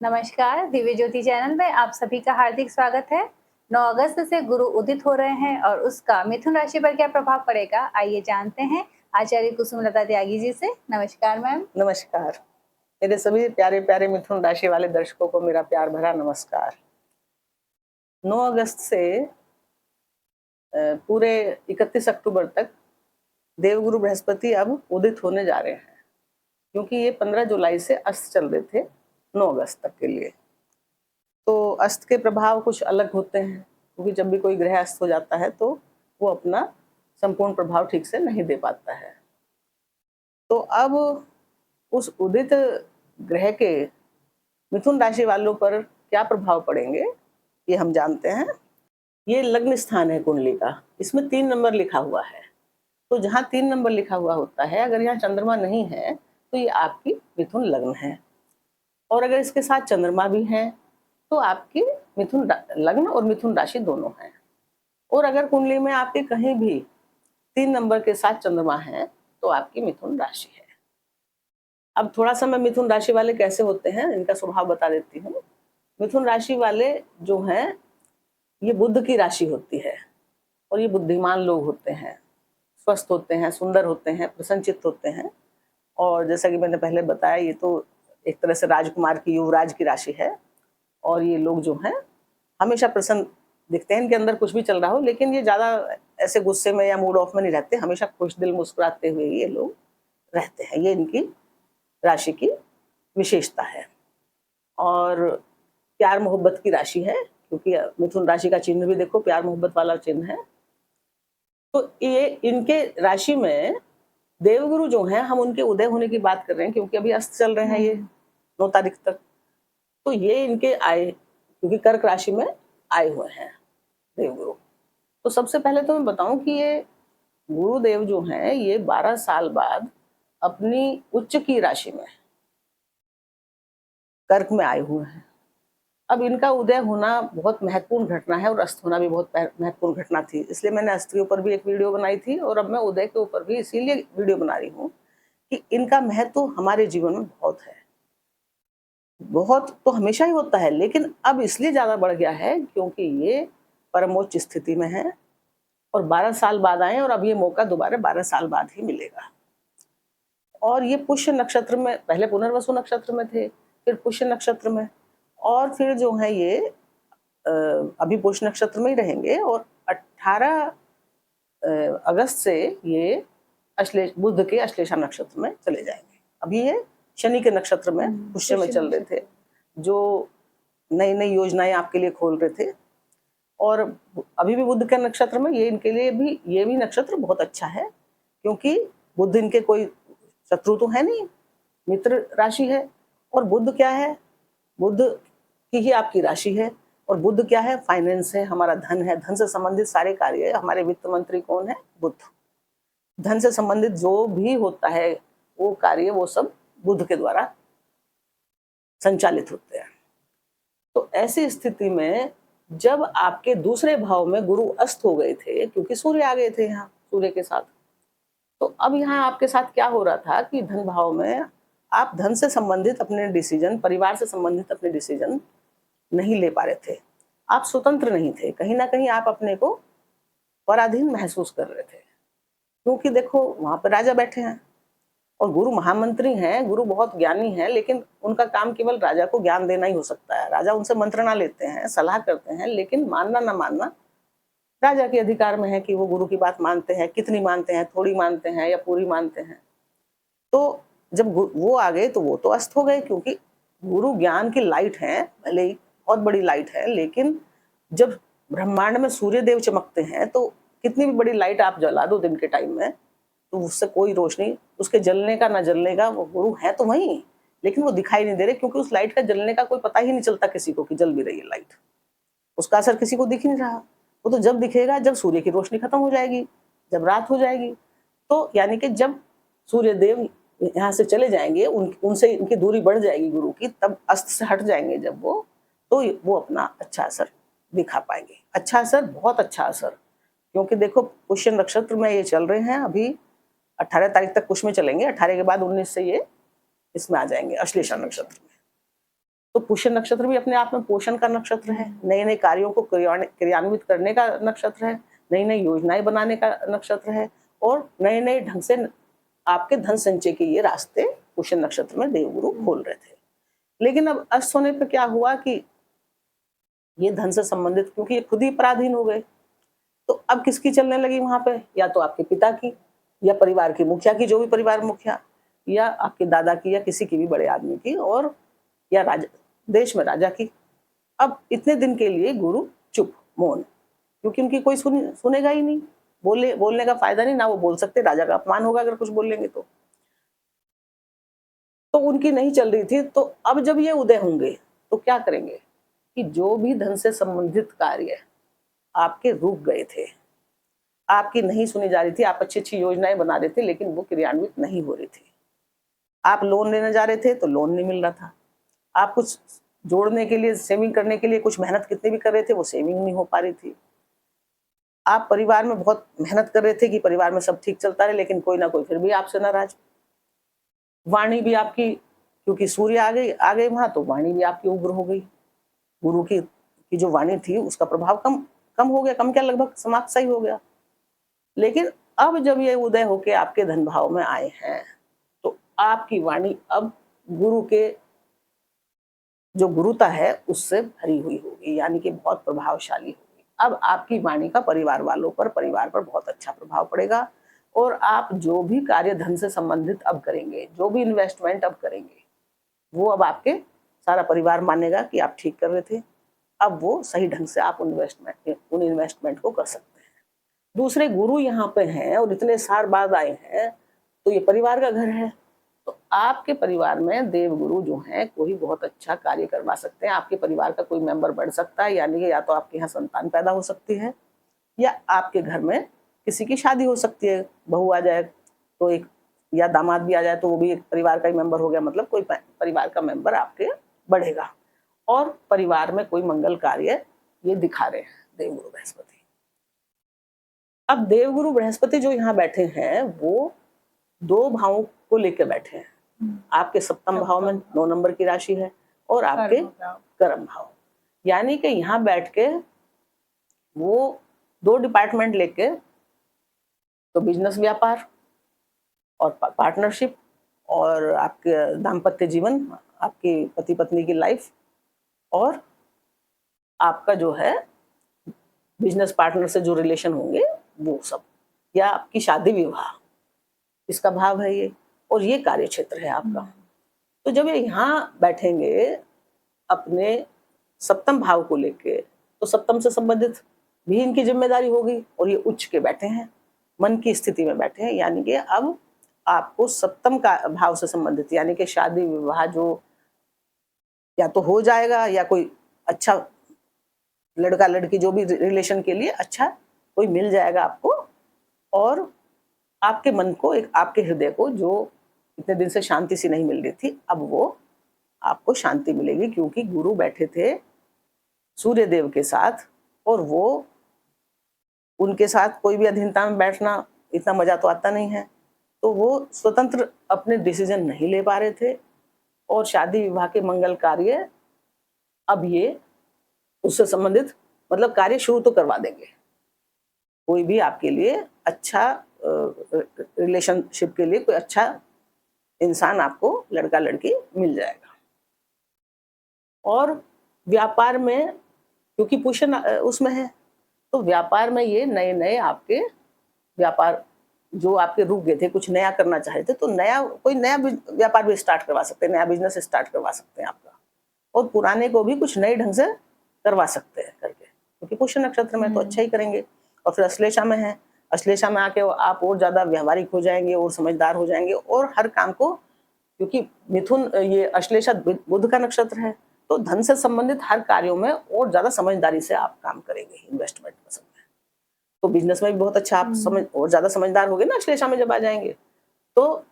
नमस्कार, दिव्य ज्योति चैनल में आप सभी का हार्दिक स्वागत है। 9 अगस्त से गुरु उदित हो रहे हैं और उसका मिथुन राशि पर क्या प्रभाव पड़ेगा, आइए जानते हैं आचार्य कुसुमलता त्यागी जी से। नमस्कार मैम। नमस्कार। मेरे सभी प्यारे प्यारे मिथुन राशि वाले दर्शकों को मेरा प्यार भरा नमस्कार। 9 अगस्त से पूरे 31 अक्टूबर तक देवगुरु बृहस्पति अब उदित होने जा रहे हैं, क्योंकि ये 15 जुलाई से अस्त चल रहे थे 9 अगस्त तक के लिए। तो अस्त के प्रभाव कुछ अलग होते हैं, क्योंकि जब भी कोई ग्रह अस्त हो जाता है तो वो अपना संपूर्ण प्रभाव ठीक से नहीं दे पाता है। तो अब उस उदित ग्रह के मिथुन राशि वालों पर क्या प्रभाव पड़ेंगे ये हम जानते हैं। ये लग्न स्थान है कुंडली का, इसमें 3 नंबर लिखा हुआ है। तो जहाँ 3 नंबर लिखा हुआ होता है, अगर यहाँ चंद्रमा नहीं है तो ये आपकी मिथुन लग्न है, और अगर इसके साथ चंद्रमा भी है तो आपकी मिथुन लग्न और मिथुन राशि दोनों हैं। और अगर कुंडली में आपके कहीं भी 3 नंबर के साथ चंद्रमा है तो आपकी मिथुन राशि है। अब थोड़ा सा मैं मिथुन राशि वाले कैसे होते हैं इनका स्वभाव बता देती हूँ। मिथुन राशि वाले जो हैं ये बुध की राशि होती है, और ये बुद्धिमान लोग होते हैं, स्वस्थ होते हैं, सुंदर होते हैं, प्रसन्नचित्त होते हैं। और जैसा कि मैंने पहले बताया, ये तो एक तरह से राजकुमार की, युवराज की राशि है। और ये लोग जो हैं हमेशा प्रसन्न दिखते हैं, इनके अंदर कुछ भी चल रहा हो, लेकिन ये ज्यादा ऐसे गुस्से में या मूड ऑफ में नहीं रहते, हमेशा खुश दिल मुस्कुराते हुए ये लोग रहते हैं। ये इनकी राशि की विशेषता है। और प्यार मोहब्बत की राशि है, क्योंकि मिथुन राशि का चिन्ह भी देखो प्यार मोहब्बत वाला चिन्ह है। तो ये इनके राशि में देवगुरु जो हैं, हम उनके उदय होने की बात कर रहे हैं, क्योंकि अभी अस्त चल रहे हैं ये 9 तारीख तक। तो ये इनके आए, क्योंकि कर्क राशि में आए हुए हैं देवगुरु। तो सबसे पहले तो मैं बताऊं कि ये गुरुदेव जो हैं ये 12 साल बाद अपनी उच्च की राशि में कर्क में आए हुए हैं। अब इनका उदय होना बहुत महत्वपूर्ण घटना है, और अस्त होना भी बहुत महत्वपूर्ण घटना थी, इसलिए मैंने अस्त के ऊपर भी एक वीडियो बनाई थी, और अब मैं उदय के ऊपर भी इसीलिए वीडियो बना रही हूँ कि इनका महत्व हमारे जीवन में बहुत है। बहुत तो हमेशा ही होता है, लेकिन अब इसलिए ज्यादा बढ़ गया है क्योंकि ये परमोच्च स्थिति में है, और 12 साल बाद आए, और अब ये मौका दोबारा 12 साल बाद ही मिलेगा। और ये पुष्य नक्षत्र में, पहले पुनर्वसु नक्षत्र में थे, फिर पुष्य नक्षत्र में, और फिर जो है ये अभी पुष्य नक्षत्र में ही रहेंगे, और 18 अगस्त से ये बुध के अश्लेषा नक्षत्र में चले जाएंगे। अभी ये शनि के नक्षत्र में पुष्य में चल रहे थे, जो नई नई योजनाएं आपके लिए खोल रहे थे। और अभी भी बुध के नक्षत्र में ये इनके लिए भी, ये भी नक्षत्र बहुत अच्छा है, क्योंकि बुध इनके कोई शत्रु तो है नहीं, मित्र राशि है। और बुध क्या है, बुध की ही आपकी राशि है, और बुध क्या है, फाइनेंस है, हमारा धन है, धन से संबंधित सारे कार्य। हमारे वित्त मंत्री कौन है, बुध। धन से संबंधित जो भी होता है वो कार्य, वो सब बुध के द्वारा संचालित होते हैं। तो ऐसी स्थिति में जब आपके दूसरे भाव में गुरु अस्त हो गए थे, क्योंकि सूर्य आ गए थे यहाँ सूर्य के साथ, तो अब यहाँ आपके साथ क्या हो रहा था कि धन भाव में आप धन से संबंधित अपने डिसीजन, परिवार से संबंधित अपने डिसीजन नहीं ले पा रहे थे। आप स्वतंत्र नहीं थे, कहीं ना कहीं आप अपने को पराधीन महसूस कर रहे थे, क्योंकि देखो वहां पर राजा बैठे हैं, और गुरु महामंत्री हैं, गुरु बहुत ज्ञानी हैं, लेकिन उनका काम केवल राजा को ज्ञान देना ही हो सकता है। राजा उनसे मंत्रणा लेते हैं, सलाह करते हैं, लेकिन मानना ना मानना राजा के अधिकार में है कि वो गुरु की बात मानते हैं, कितनी मानते हैं, थोड़ी मानते हैं या पूरी मानते हैं। तो जब वो आ गए तो वो तो अस्त हो गए, क्योंकि गुरु ज्ञान की लाइट है, भले ही बहुत बड़ी लाइट है, लेकिन जब ब्रह्मांड में सूर्य देव चमकते हैं तो कितनी भी बड़ी लाइट आप जला दो दिन के टाइम में, तो उससे कोई रोशनी, उसके जलने का ना जलने का, वो गुरु है तो वही, लेकिन वो दिखाई नहीं दे रहे, क्योंकि उस लाइट का जलने का कोई पता ही नहीं चलता किसी को कि जल भी रही है लाइट। उसका असर किसी को दिख ही नहीं रहा। वो तो जब दिखेगा जब सूर्य की रोशनी खत्म हो जाएगी, जब रात हो जाएगी। तो यानी कि जब सूर्य देव यहाँ से चले जाएंगे, उनसे इनकी दूरी बढ़ जाएगी गुरु की, तब अस्त से हट जाएंगे जब वो, तो वो अपना अच्छा असर दिखा पाएंगे। अच्छा असर, बहुत अच्छा असर, क्योंकि देखो पुष्य नक्षत्र में ये चल रहे हैं, अभी 18 तारीख तक पुष्य में चलेंगे, 18 के बाद 19 से ये इसमें आ जाएंगे अश्लेषा नक्षत्र में। तो पुष्य नक्षत्र भी अपने आप में पोषण का नक्षत्र है, नए नए कार्यों को क्रियान्वित करने का नक्षत्र है, नई नई योजनाएं बनाने का नक्षत्र है, और नए नए ढंग से आपके धन संचय के ये रास्ते पुष्य नक्षत्र में देवगुरु खोल रहे थे। लेकिन अब अस्त होने पर क्या हुआ कि ये धन से संबंधित, क्योंकि ये खुद ही पराधीन हो गए, तो अब किसकी चलने लगी वहां पे, या तो आपके पिता की, या परिवार के मुखिया की, जो भी परिवार मुखिया, या आपके दादा की, या किसी की भी बड़े आदमी की, और या राजा, देश में राजा की। अब इतने दिन के लिए गुरु चुप, मौन, क्योंकि उनकी कोई सुनेगा ही नहीं, बोलने का फायदा नहीं, ना वो बोल सकते, राजा का अपमान होगा अगर कुछ बोल लेंगे तो उनकी नहीं चल रही थी। तो अब जब ये उदय होंगे तो क्या करेंगे कि जो भी धन से संबंधित कार्य आपके रुक गए थे, आपकी नहीं सुनी जा रही थी, आप अच्छी अच्छी योजनाएं बना रहे थे लेकिन वो क्रियान्वित नहीं हो रही थी, आप लोन लेने जा रहे थे तो लोन नहीं मिल रहा था, आप कुछ जोड़ने के लिए, सेविंग करने के लिए कुछ मेहनत कितनी भी कर रहे थे वो सेविंग नहीं हो पा रही थी, आप परिवार में बहुत मेहनत कर रहे थे कि परिवार में सब ठीक चलता रहे, लेकिन कोई ना कोई फिर भी आपसे नाराज, वाणी भी आपकी, क्योंकि सूर्य आ गए वहां, तो वाणी भी आपकी उग्र हो गई, गुरु की जो वाणी थी उसका प्रभाव कम हो गया, कम क्या लगभग समाप्त सा ही हो गया। लेकिन अब जब ये उदय होके आपके धन भाव में आए हैं तो आपकी वाणी अब गुरु के जो गुरुता है उससे भरी हुई होगी, यानी कि बहुत प्रभावशाली होगी। अब आपकी वाणी का परिवार वालों पर, परिवार पर बहुत अच्छा प्रभाव पड़ेगा, और आप जो भी कार्य धन से संबंधित अब करेंगे, जो भी इन्वेस्टमेंट अब करेंगे, वो अब आपके सारा परिवार मानेगा कि आप ठीक कर रहे थे, अब वो सही ढंग से आप उन इन्वेस्टमेंट को कर सकते हैं। दूसरे गुरु यहाँ पे हैं और इतने साल बाद आए हैं, तो ये परिवार का घर है, तो आपके परिवार में देवगुरु जो हैं कोई बहुत अच्छा कार्य करवा सकते हैं, आपके परिवार का कोई मेंबर बढ़ सकता है, यानी कि या तो आपके यहाँ संतान पैदा हो सकती है, या आपके घर में किसी की शादी हो सकती है, बहू आ जाए तो एक, या दामाद भी आ जाए तो वो भी एक परिवार का ही मेंबर हो गया, मतलब कोई परिवार का मेंबर आपके बढ़ेगा, और परिवार में कोई मंगल कार्य ये दिखा रहे हैं देवगुरु बृहस्पति। अब देवगुरु बृहस्पति जो यहाँ बैठे हैं वो 2 भावों को लेकर बैठे हैं, आपके सप्तम भाव में 9 नंबर की राशि है, और आपके कर्म भाव, यानी कि यहाँ बैठ के वो 2 डिपार्टमेंट लेके, तो बिजनेस, व्यापार और पार्टनरशिप, और आपके दाम्पत्य जीवन, आपकी पति पत्नी की लाइफ, और आपका जो है बिजनेस पार्टनर से जो रिलेशन होंगे वो सब, या आपकी शादी विवाह, इसका भाव है ये, और ये कार्य क्षेत्र है आपका। तो जब ये यहाँ बैठेंगे अपने सप्तम भाव को लेके, तो सप्तम से संबंधित भी इनकी जिम्मेदारी होगी, और ये उच्च के बैठे हैं, मन की स्थिति में बैठे हैं, यानी कि अब आपको सप्तम का भाव से संबंधित, यानी कि शादी विवाह जो या तो हो जाएगा, या कोई अच्छा लड़का लड़की जो भी रिलेशन के लिए अच्छा कोई मिल जाएगा आपको, और आपके मन को, एक आपके हृदय को जो इतने दिन से शांति सी नहीं मिल रही थी, अब वो आपको शांति मिलेगी, क्योंकि गुरु बैठे थे सूर्य देव के साथ, और वो उनके साथ कोई भी अधीनता में बैठना इतना मजा तो आता नहीं है, तो वो स्वतंत्र अपने डिसीजन नहीं ले पा रहे थे, और शादी विवाह के मंगल कार्य अब ये उससे संबंधित मतलब कार्य शुरू तो करवा देंगे, कोई भी आपके लिए अच्छा रिलेशनशिप के लिए कोई अच्छा इंसान आपको, लड़का लड़की मिल जाएगा। और व्यापार में, क्योंकि पुष्य उसमें है, तो व्यापार में ये नए नए आपके व्यापार जो आपके रुक गए थे, कुछ नया करना चाहे थे, तो कोई नया व्यापार भी स्टार्ट करवा सकते हैं, नया बिजनेस स्टार्ट करवा सकते हैं आपका, और पुराने को भी कुछ नए ढंग से करवा सकते हैं करके, क्योंकि पुष्य नक्षत्र में तो अच्छा ही करेंगे। और फिर अश्लेषा में है, अश्लेषा में आके आप और ज्यादा व्यवहारिक हो जाएंगे और समझदार हो जाएंगे, और हर काम को, क्योंकि मिथुन ये अश्लेषा बुध का नक्षत्र है, तो धन से संबंधित हर कार्यों में और ज्यादा समझदारी से आप काम करेंगे, इन्वेस्टमेंट पसंद है तो बिजनेस में भी बहुत अच्छा आप और ज्यादा समझदार होगे ना अश्लेषा में जब आ जाएंगे। तो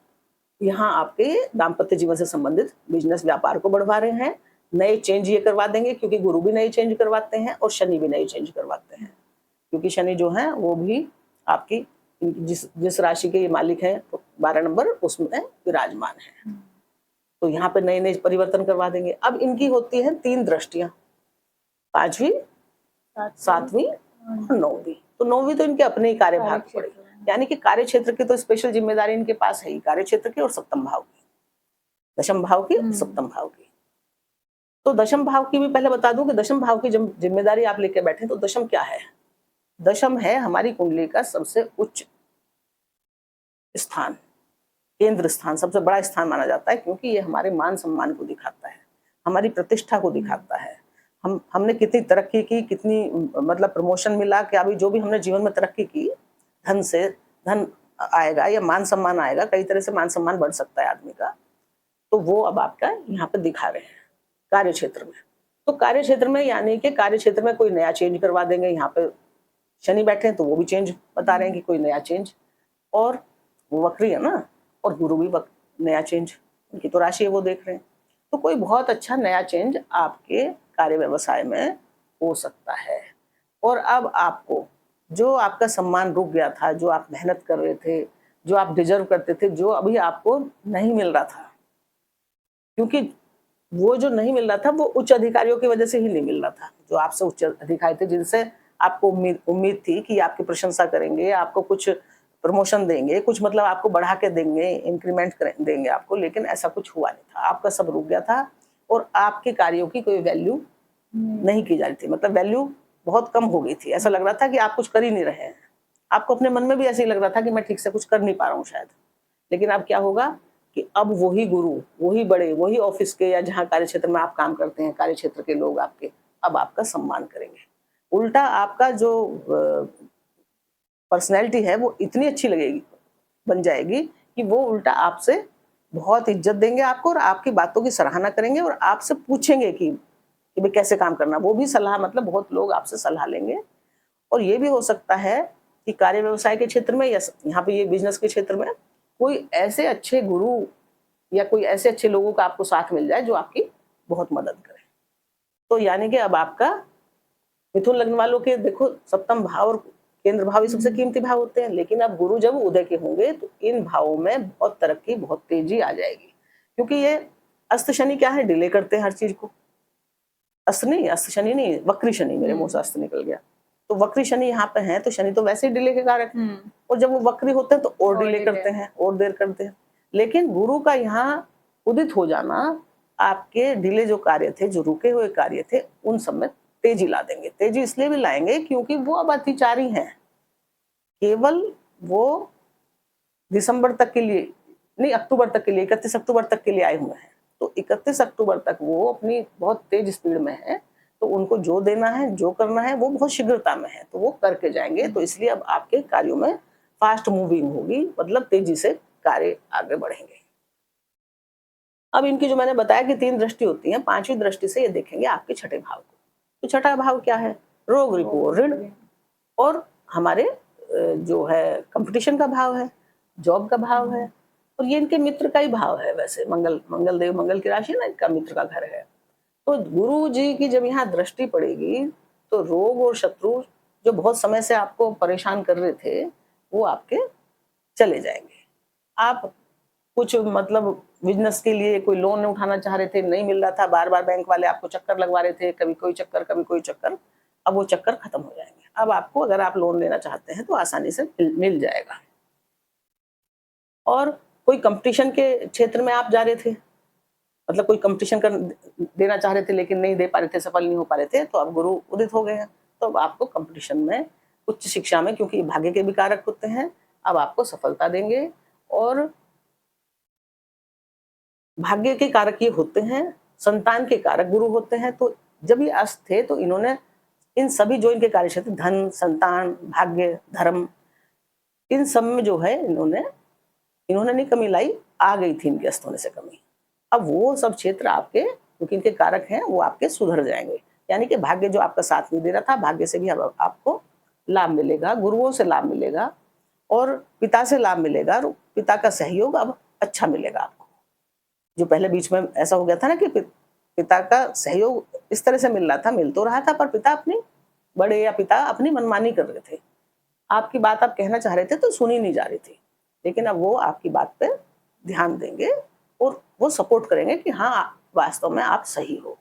यहाँ आपके दाम्पत्य जीवन से संबंधित बिजनेस व्यापार को बढ़वा रहे हैं, नए चेंज ये करवा देंगे, क्योंकि गुरु भी नए चेंज करवाते हैं और शनि भी नए चेंज करवाते हैं, क्योंकि शनि जो है वो भी आपकी जिस राशि के ये मालिक हैं, तो 12 नंबर उसमें विराजमान है। तो यहाँ पे नए नए परिवर्तन करवा देंगे। अब इनकी होती है 3 दृष्टियां, 5वीं, 7वीं और 9वीं। तो 9वीं तो इनके अपने ही कार्यभाग की पड़ेगी, यानी कि कार्य क्षेत्र की तो स्पेशल जिम्मेदारी इनके पास है ही, कार्य क्षेत्र की और सप्तम भाव की, दशम भाव की, सप्तम भाव की। तो दशम भाव की भी पहले बता दूं कि दशम भाव की जब जिम्मेदारी आप लेके बैठे तो दशम क्या है? दशम है हमारी कुंडली का सबसे उच्च स्थान, केंद्र स्थान, सबसे बड़ा स्थान माना जाता है, क्योंकि ये हमारे मान सम्मान को दिखाता है, हमारी प्रतिष्ठा को दिखाता है। हमने कितनी तरक्की की, कितनी मतलब प्रमोशन मिला, क्या भी जो भी हमने जीवन में तरक्की की, धन से धन आएगा या मान सम्मान आएगा, कई तरह से मान सम्मान बढ़ सकता है आदमी का, तो वो अब आपका यहाँ पे दिखा रहे हैं कार्य क्षेत्र में। तो कार्य क्षेत्र में यानी कि कार्य क्षेत्र में कोई नया चेंज करवा देंगे। यहाँ पे शनि बैठे हैं तो वो भी चेंज बता रहे हैं कि कोई नया चेंज, और वो वक्री है ना, और गुरु भी नया चेंज, उनकी तो राशि है वो देख रहे हैं, तो कोई बहुत अच्छा नया चेंज आपके कार्य व्यवसाय में हो सकता है। और अब आपको जो आपका सम्मान रुक गया था, जो आप मेहनत कर रहे थे, जो आप डिजर्व करते थे, जो अभी आपको नहीं मिल रहा था, क्योंकि वो जो नहीं मिल रहा था वो उच्च अधिकारियों की वजह से ही नहीं मिल रहा था, जो आपसे उच्च अधिकारी थे, जिनसे आपको उम्मीद थी कि आपकी प्रशंसा करेंगे, आपको कुछ प्रमोशन देंगे, कुछ मतलब आपको बढ़ा के देंगे, इंक्रीमेंट देंगे आपको, लेकिन ऐसा कुछ हुआ नहीं था, आपका सब रुक गया था और आपके कार्यों की कोई वैल्यू नहीं की जा रही थी, मतलब वैल्यू बहुत कम हो गई थी। ऐसा लग रहा था कि आप कुछ कर ही नहीं रहे हैं, आपको अपने मन में भी ऐसे ही लग रहा था कि मैं ठीक से कुछ कर नहीं पा रहा हूँ शायद। लेकिन अब क्या होगा कि अब वही गुरु, वही बड़े, वही ऑफिस के या जहाँ कार्य क्षेत्र में आप काम करते हैं, कार्य क्षेत्र के लोग आपके अब आपका सम्मान करेंगे। उल्टा आपका जो पर्सनैलिटी है वो इतनी अच्छी लगेगी, बन जाएगी कि वो उल्टा आपसे बहुत इज्जत देंगे आपको और आपकी बातों की सराहना करेंगे और आपसे पूछेंगे कि भाई कैसे काम करना। वो भी सलाह, मतलब बहुत लोग आपसे सलाह लेंगे। और ये भी हो सकता है कि कार्य व्यवसाय के क्षेत्र में या यहाँ पे ये बिजनेस के क्षेत्र में कोई ऐसे अच्छे गुरु या कोई ऐसे अच्छे लोगों का आपको साथ मिल जाए जो आपकी बहुत मदद करे। तो यानी कि अब आपका मिथुन लग्न वालों के देखो सप्तम भाव और केंद्र भाव ही सबसे कीमती भाव होते हैं, लेकिन अब गुरु जब उदय के होंगे तो इन भावों में बहुत तरक्की, बहुत तेजी आ जाएगी, क्योंकि ये अस्त शनि क्या है, डिले करते हैं हर चीज को। अस्त शनि नहीं, वक्री शनि, मेरे मुंह से अस्त निकल गया। तो वक्री शनि यहाँ पे है, तो शनि तो वैसे ही डिले के कारक है, और जब वो वक्री होते हैं तो और डिले करते हैं, और देर करते हैं। लेकिन गुरु का यहाँ उदित हो जाना आपके डिले जो कार्य थे, जो रुके हुए कार्य थे, उन सब में तेजी ला देंगे। तेजी इसलिए भी लाएंगे क्योंकि वो अब अतिचारी हैं, केवल वो दिसंबर तक के लिए नहीं, अक्टूबर तक के लिए, 31 अक्टूबर तक के लिए आए हुए हैं। तो 31 अक्टूबर तक वो अपनी बहुत तेज स्पीड में है, तो उनको जो देना है, जो करना है, वो बहुत शीघ्रता में है, तो वो करके जाएंगे। तो इसलिए अब आपके कार्यों में फास्ट मूविंग होगी, मतलब तेजी से कार्य आगे बढ़ेंगे। अब इनकी जो मैंने बताया कि 3 दृष्टि होती है, 5वीं दृष्टि से ये देखेंगे आपके छठे भाव को। तो छठा भाव क्या है? रोग, रिपु और ऋण, और हमारे जो है कंपटीशन का भाव है, जॉब का भाव है, और ये इनके मित्र का ही भाव है। वैसे मंगल देव, मंगल की राशि ना, इनका मित्र का घर है। तो गुरु जी की जब यहाँ दृष्टि पड़ेगी तो रोग और शत्रु जो बहुत समय से आपको परेशान कर रहे थे वो आपके चले जाएंगे। आप कुछ मतलब बिजनेस के लिए कोई लोन उठाना चाह रहे थे, नहीं मिल रहा था, बार बार बैंक वाले आपको चक्कर लगवा रहे थे, कभी कोई चक्कर, कभी कोई चक्कर, अब वो चक्कर खत्म हो जाएंगे। अब आपको अगर आप लोन लेना चाहते हैं तो आसानी से मिल जाएगा। और कोई कंपटीशन के क्षेत्र में आप जा रहे थे, मतलब कोई कंपटीशन कर देना चाह रहे थे लेकिन नहीं दे पा रहे थे, सफल नहीं हो पा रहे थे, तो अब गुरु उदित हो गए हैं, तो अब आपको कंपटीशन में, उच्च शिक्षा में, क्योंकि भाग्य के भी कारक होते हैं, अब आपको सफलता देंगे। और भाग्य के कारक ये होते हैं, संतान के कारक गुरु होते हैं। तो जब ये अस्त थे तो इन्होंने इन सभी जो इनके कार्य क्षेत्र, धन, संतान, भाग्य, धर्म, इन सब में जो है इन्होंने नहीं कमी लाई, आ गई थी इनके अस्त होने से कमी। अब वो सब क्षेत्र आपके, क्योंकि इनके कारक हैं, वो आपके सुधर जाएंगे। यानी कि भाग्य जो आपका साथ नहीं दे रहा था, भाग्य से भी अब आपको लाभ मिलेगा, गुरुओं से लाभ मिलेगा, और पिता से लाभ मिलेगा, और पिता का सहयोग अब अच्छा मिलेगा आपको। जो पहले बीच में ऐसा हो गया था ना कि पिता का सहयोग इस तरह से मिल रहा था, मिल तो रहा था, पर पिता अपनी बड़े या पिता अपनी मनमानी कर रहे थे, आपकी बात आप कहना चाह रहे थे तो सुनी नहीं जा रही थी। लेकिन अब वो आपकी बात पे ध्यान देंगे और वो सपोर्ट करेंगे कि हाँ वास्तव में आप सही हो।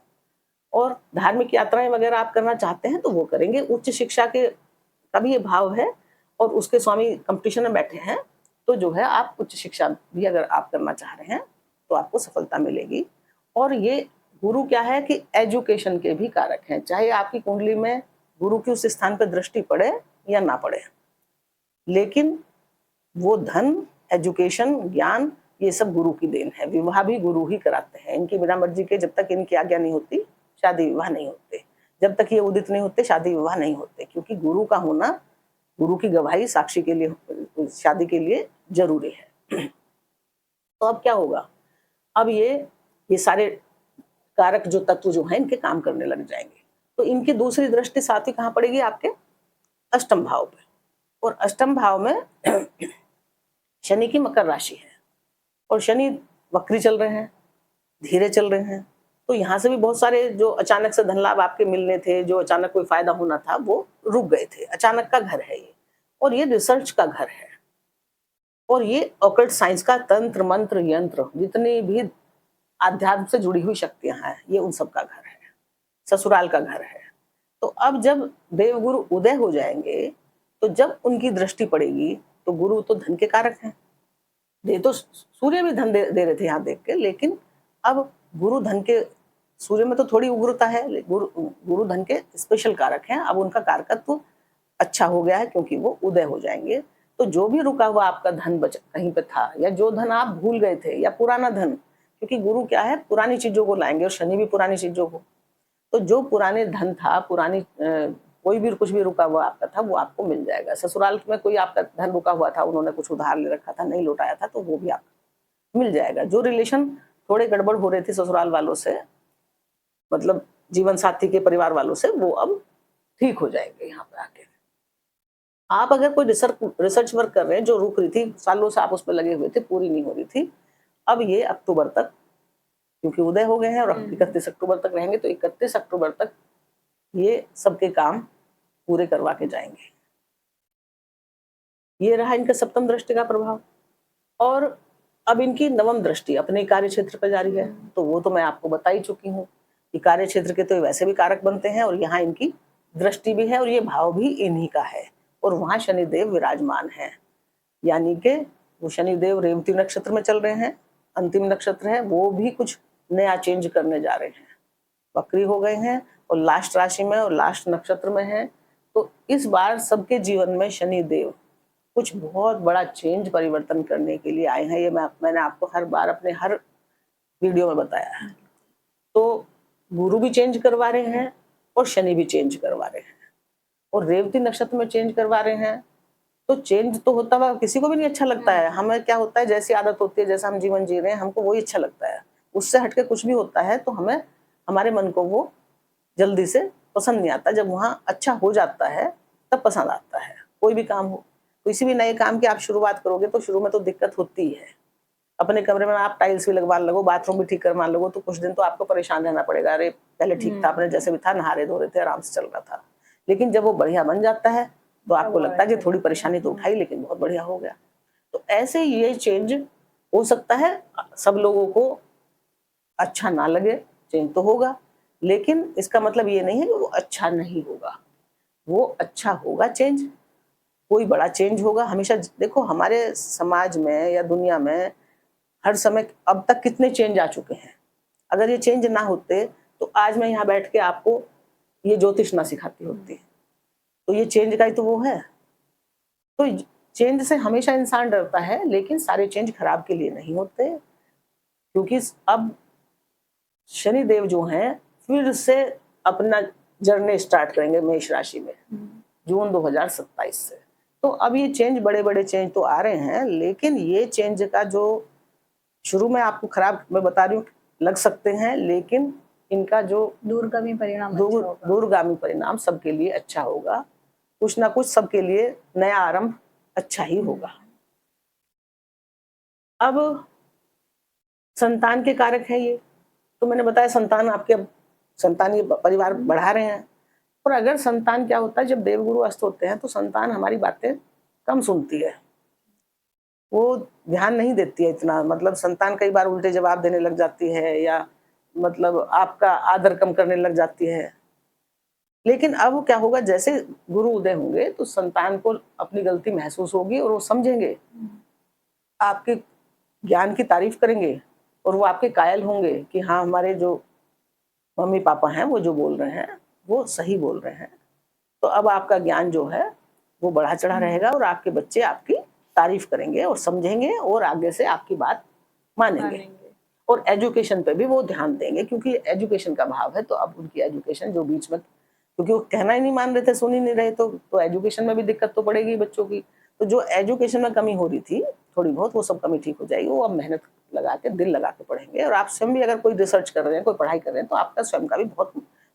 और धार्मिक यात्राएं वगैरह आप करना चाहते हैं तो वो करेंगे। उच्च शिक्षा के का भी ये भाव है और उसके स्वामी कंपटीशन में बैठे हैं, तो जो है आप उच्च शिक्षा भी अगर आप करना चाह रहे हैं तो आपको सफलता मिलेगी। और ये गुरु क्या है कि एजुकेशन के भी कारक हैं, चाहे आपकी कुंडली में गुरु की उस स्थान पर दृष्टि पड़े या ना पड़े, लेकिन वो धन, एजुकेशन, ज्ञान, ये सब गुरु की देन है। विवाह भी गुरु ही कराते हैं। इनकी बिना मर्जी के, जब तक इनकी आज्ञा नहीं होती, शादी विवाह नहीं होते। जब तक ये उदित नहीं होते, शादी विवाह नहीं होते, क्योंकि गुरु का होना, गुरु की गवाही साक्षी के लिए, शादी के लिए जरूरी है। तो अब क्या होगा, अब ये सारे कारक जो तत्व जो हैं इनके काम करने लग जाएंगे। तो इनकी दूसरी दृष्टि साथी कहाँ पड़ेगी, आपके अष्टम भाव पे। और अष्टम भाव में शनि की मकर राशि है और शनि वक्री चल रहे हैं, धीरे चल रहे हैं। तो यहाँ से भी बहुत सारे जो अचानक से धन लाभ आपके मिलने थे, जो अचानक कोई फायदा होना था, वो रुक गए थे। अचानक का घर है ये, और ये रिसर्च का घर है, और ये ऑकल्ट साइंस का तंत्र मंत्र यंत्र, जितनी भी आध्यात्म से जुड़ी हुई शक्तियां हैं, ये उन सब का घर है, ससुराल का घर है। तो अब जब देवगुरु उदय हो जाएंगे, तो जब उनकी दृष्टि पड़ेगी, तो गुरु तो धन के कारक हैं, दे तो सूर्य भी धन दे रहे थे यहाँ देख के, लेकिन अब गुरु धन के, सूर्य में तो थोड़ी उग्रता है, गुरु धन के स्पेशल कारक हैं। अब उनका कारकत्व अच्छा हो गया है क्योंकि वो उदय हो जाएंगे। तो जो भी रुका हुआ आपका धन बच कहीं पे था, या जो धन आप भूल गए थे, या पुराना धन, क्योंकि गुरु क्या है, पुरानी चीजों को लाएंगे, और शनि भी पुरानी चीजों को। तो जो पुराने धन था, पुरानी कोई भी कुछ भी रुका हुआ आपका था, वो आपको मिल जाएगा। ससुराल में कोई आपका धन रुका हुआ था, उन्होंने कुछ उधार ले रखा था, नहीं लौटाया था, तो वो भी आपको मिल जाएगा। जो रिलेशन थोड़े गड़बड़ हो रहे थे ससुराल वालों से, मतलब जीवन साथी के परिवार वालों से, वो अब ठीक हो जाएंगे। यहाँ पे आके आप अगर कोई रिसर्च वर्क कर रहे हैं जो रुक रही थी, सालों से आप उस पर लगे हुए थे, पूरी नहीं हो रही थी, अब ये अक्टूबर तक, क्योंकि उदय हो गए हैं और 31 अक्टूबर तक रहेंगे, तो 31 अक्टूबर तक ये सबके काम पूरे करवा के जाएंगे। ये रहा इनका सप्तम दृष्टि का प्रभाव। और अब इनकी नवम दृष्टि अपने कार्य क्षेत्र पर जारी है, तो वो तो मैं आपको बता ही चुकी हूँ कि कार्य क्षेत्र के तो वैसे भी कारक बनते हैं, और यहाँ इनकी दृष्टि भी है, और ये भाव भी इन्हीं का है, और वहां शनिदेव विराजमान है। यानी कि वो शनिदेव रेवती नक्षत्र में चल रहे हैं, अंतिम नक्षत्र है, वो भी कुछ नया चेंज करने जा रहे हैं, वक्री हो गए हैं, और लास्ट राशि में और लास्ट नक्षत्र में है। तो इस बार सबके जीवन में शनिदेव कुछ बहुत बड़ा चेंज, परिवर्तन करने के लिए आए हैं। ये मैंने आपको हर बार अपने हर वीडियो में बताया है। तो गुरु भी चेंज करवा रहे हैं और शनि भी चेंज करवा रहे हैं, और रेवती नक्षत्र में चेंज करवा रहे हैं। तो चेंज तो होता हुआ किसी को भी नहीं अच्छा लगता है। हमें क्या होता है, जैसी आदत होती है, जैसा हम जीवन जी रहे हैं, हमको वही अच्छा लगता है। उससे हटके कुछ भी होता है तो हमें, हमारे मन को वो जल्दी से पसंद नहीं आता। जब वहाँ अच्छा हो जाता है तब पसंद आता है। कोई भी काम हो, किसी भी नए काम की आप शुरुआत करोगे तो शुरू में तो दिक्कत होती है। अपने कमरे में आप टाइल्स भी लगवा लगो, बाथरूम भी ठीक करवा लगो, तो कुछ दिन तो आपको परेशान रहना पड़ेगा। अरे पहले ठीक था, अपने जैसे भी था, नहा रहे धो रहे थे, आराम से चल रहा था। लेकिन जब वो बढ़िया बन जाता है तो आपको लगता है कि थोड़ी परेशानी तो उठाई, लेकिन बहुत बढ़िया हो गया। तो ऐसे ये चेंज हो सकता है, सब लोगों को अच्छा ना लगे, चेंज तो होगा, लेकिन इसका मतलब ये नहीं है कि वो अच्छा नहीं होगा। वो अच्छा होगा चेंज, कोई बड़ा चेंज होगा। हमेशा देखो, हमारे समाज में या दुनिया में हर समय अब तक कितने चेंज आ चुके हैं। अगर ये चेंज ना होते तो आज मैं यहाँ बैठ के आपको ये ज्योतिष ना सिखाती होती। तो ये चेंज का ही तो वो है। तो चेंज से हमेशा इंसान डरता है, लेकिन सारे चेंज खराब के लिए नहीं होते, क्योंकि अब शनिदेव जो हैं फिर से अपना जर्नी स्टार्ट करेंगे मेष राशि में जून 2027 से। तो अब ये चेंज, बड़े बड़े चेंज तो आ रहे हैं, लेकिन ये चेंज का जो शुरू में आपको खराब मैं बता रही हूँ लग सकते हैं, लेकिन इनका जो दूरगामी परिणाम दूरगामी परिणाम सबके लिए अच्छा होगा। कुछ ना कुछ सबके लिए नया आरंभ अच्छा ही होगा। अब संतान के कारक है ये, तो मैंने बताया संतान आपके, संतान ये परिवार बढ़ा रहे हैं। और अगर संतान, क्या होता है जब देवगुरु अस्त होते हैं तो संतान हमारी बातें कम सुनती है, वो ध्यान नहीं देती है इतना, मतलब संतान कई बार उल्टे जवाब देने लग जाती है या मतलब आपका आदर कम करने लग जाती है। लेकिन अब क्या होगा, जैसे गुरु उदय होंगे तो संतान को अपनी गलती महसूस होगी और वो समझेंगे, आपके ज्ञान की तारीफ करेंगे और वो आपके कायल होंगे कि हाँ, हमारे जो मम्मी पापा हैं वो जो बोल रहे हैं वो सही बोल रहे हैं। तो अब आपका ज्ञान जो है वो बढ़ा चढ़ा रहेगा और आपके बच्चे आपकी तारीफ करेंगे और समझेंगे और आगे से आपकी बात मानेंगे। और एजुकेशन पे भी वो ध्यान देंगे, क्योंकि एजुकेशन का भाव है। तो अब उनकी एजुकेशन जो बीच में, क्योंकि वो कहना ही नहीं मान रहे थे, सुन ही नहीं रहे, तो एजुकेशन में भी दिक्कत तो पड़ेगी बच्चों की। तो जो एजुकेशन में कमी हो रही थी थोड़ी बहुत, वो सब कमी ठीक हो जाएगी। वो अब मेहनत लगा के, दिल लगा के पढ़ेंगे। और आप स्वयं भी अगर कोई रिसर्च कर रहे हैं, कोई पढ़ाई कर रहे हैं, तो आपका स्वयं का भी बहुत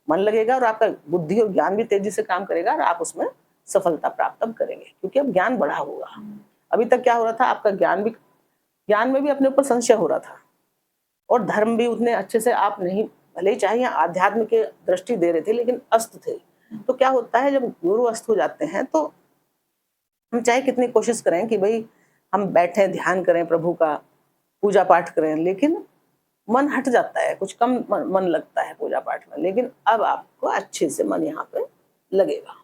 मन लगेगा और आपका बुद्धि और ज्ञान भी तेजी से काम करेगा और आप उसमें सफलता प्राप्त अब करेंगे, क्योंकि अब ज्ञान बढ़ा होगा। अभी तक क्या हो रहा था, आपका ज्ञान में भी अपने ऊपर संशय हो रहा था और धर्म भी उतने अच्छे से आप नहीं, भले ही चाहे आध्यात्म के दृष्टि दे रहे थे, लेकिन अस्त थे। तो क्या होता है, जब गुरु अस्त हो जाते हैं तो हम चाहे कितनी कोशिश करें कि भाई हम बैठे ध्यान करें, प्रभु का पूजा पाठ करें, लेकिन मन हट जाता है, कुछ कम मन लगता है पूजा पाठ में। लेकिन अब आपको अच्छे से मन यहाँ पे लगेगा।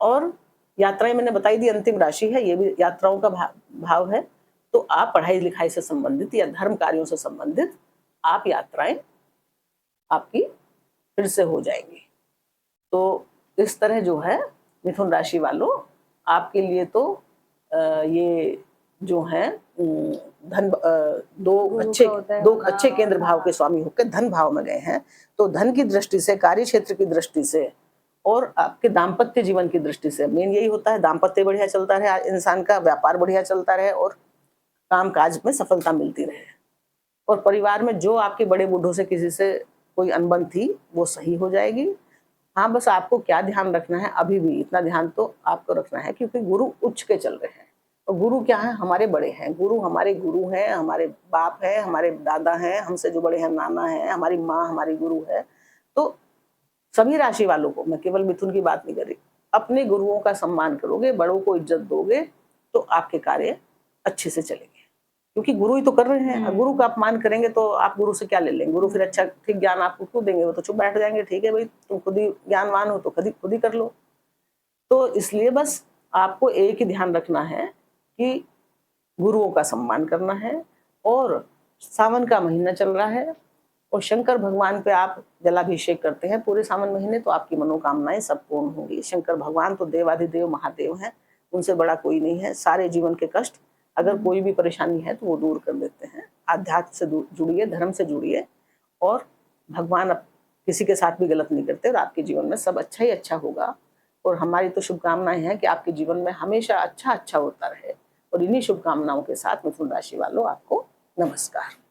और यात्राएं मैंने बताई दी, अंतिम राशि है, ये भी यात्राओं का भाव है। तो आप पढ़ाई लिखाई से संबंधित या धर्म कार्यों से संबंधित आप यात्राएं आपकी फिर से हो जाएंगी। तो इस तरह जो है मिथुन राशि वालों, आपके लिए तो ये जो है धन, दो अच्छे केंद्र भाव के स्वामी होकर धन भाव में गए हैं। तो धन की दृष्टि से, कार्य क्षेत्र की दृष्टि से और आपके दाम्पत्य जीवन की दृष्टि से मेन यही होता है, दाम्पत्य बढ़िया चलता रहे इंसान का, व्यापार बढ़िया चलता रहे और काम काज में सफलता मिलती रहे। और परिवार में जो आपके बड़े बूढ़ों से किसी से कोई अनबन थी वो सही हो जाएगी। हाँ, बस आपको क्या ध्यान रखना है, अभी भी इतना ध्यान तो आपको रखना है, क्योंकि गुरु उच्च के चल रहे हैं। और गुरु क्या है, हमारे बड़े हैं। गुरु हमारे गुरु हैं, हमारे बाप हैं, हमारे दादा हैं, हमसे जो बड़े हैं नाना है, हमारी माँ हमारी गुरु है। तो सभी राशि वालों को, मैं केवल मिथुन की बात नहीं कर रही, अपने गुरुओं का सम्मान करोगे, बड़ों को इज्जत दोगे तो आपके कार्य अच्छे से चलेंगे, क्योंकि गुरु ही तो कर रहे हैं। गुरु का अपमान करेंगे तो आप गुरु से क्या ले लेंगे? गुरु फिर अच्छा ठीक ज्ञान आपको क्यों देंगे? वो तो चुप बैठ जाएंगे, ठीक है भाई तुम खुद ही ज्ञानवान हो तो खुद ही कर लो। तो इसलिए बस आपको एक ही ध्यान रखना है कि गुरुओं का सम्मान करना है। और सावन का महीना चल रहा है और शंकर भगवान पे आप जलाभिषेक करते हैं पूरे सावन महीने, तो आपकी मनोकामनाएं सब पूर्ण होंगी। शंकर भगवान तो देवाधिदेव महादेव हैं, उनसे बड़ा कोई नहीं है। सारे जीवन के कष्ट, अगर कोई भी परेशानी है तो वो दूर कर देते हैं। आध्यात्म से जुड़िए, धर्म से जुड़िए और भगवान किसी के साथ भी गलत नहीं करते और आपके जीवन में सब अच्छा ही अच्छा होगा। और हमारी तो शुभकामनाएं हैं कि आपके जीवन में हमेशा अच्छा अच्छा होता रहे। और इन्हीं शुभकामनाओं के साथ मिथुन राशि वालों, आपको नमस्कार।